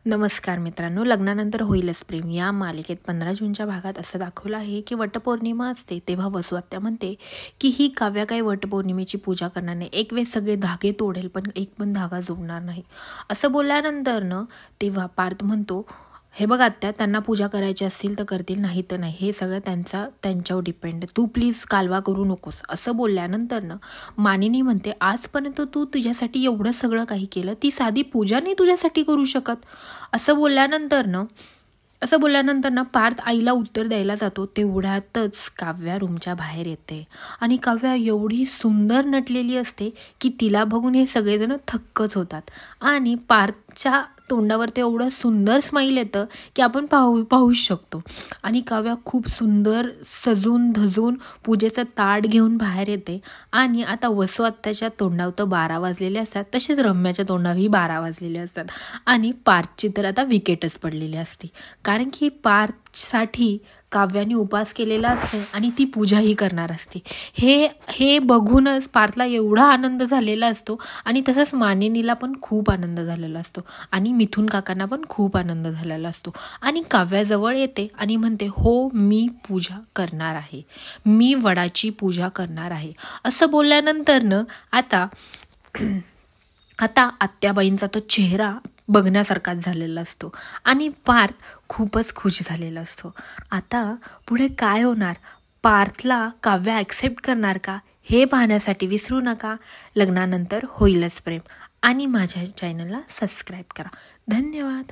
नमस्कार मित्रांनो, लग्नानंतर होईलच प्रेम या मालिकेत 15 जूनच्या भागात असं दाखवलं आहे की वटपौर्णिमा असते तेव्हा वसुआत्या म्हणते की ही काव्या काही वटपौर्णिमेची पूजा करणार नाही, एक वेळेस सगळे धागे तोडेल पण एक पण धागा जोडणार नाही. असं बोलल्यानंतर तेव्हा पार्थ म्हणतो, हे बघ आत्या, त्यांना पूजा करायची असतील तर करतील, नाही तर नाही, हे सगळं त्यांच्यावर डिपेंड, तू प्लीज कालवा करू नकोस. असं बोलल्यानंतर मानिनी म्हणते, आजपर्यंत तू तुझ्यासाठी एवढं सगळं काही केलं, ती साधी पूजा नाही तुझ्यासाठी करू शकत. असं बोलल्यानंतर पार्थ आईला उत्तर द्यायला जातो. तेवढ्यातच काव्या रूमच्या बाहेर येते आणि काव्या एवढी सुंदर नटलेली असते की तिला बघून हे सगळेजण थक्कच होतात आणि पार्थच्या तोंडावर ते एवढं सुंदर स्माईल येतं की आपण पाहूच शकतो. आणि काव्या खूप सुंदर सजून धजून पूजेचं ताट घेऊन बाहेर येते आणि आता वसुआत्याच्या तोंडावर तर 12 वाजलेले असतात, तसेच रम्याच्या तोंडावरही 12 वाजलेले असतात आणि पार्थची तर आता विकेटच पडलेली असते, कारण की पार्थसाठी काव्याने उपास केलेला असते आणि ती पूजाही करणार असते. हे बघूनच पार्थला एवढा आनंद झालेला असतो आणि तसंच मानिनीला पण खूप आनंद झालेला असतो आणि मिथुन काकांना पण खूप आनंद झालेला असतो. आणि काव्याजवळ येते आणि म्हणते, हो मी पूजा करणार आहे, मी वडाची पूजा करणार आहे. असं बोलल्यानंतर आता आत्याबाईंचा तो चेहरा बघण्यासारखाच झालेला असतो आणि पार्थ खूपच खुश झालेला असतो. आता पुढे काय होणार, पार्थला काव्या ॲक्सेप्ट करणार का, हे पाहण्यासाठी विसरू नका लग्नानंतर होईलच प्रेम आणि माझ्या चॅनलला सबस्क्राईब करा. धन्यवाद.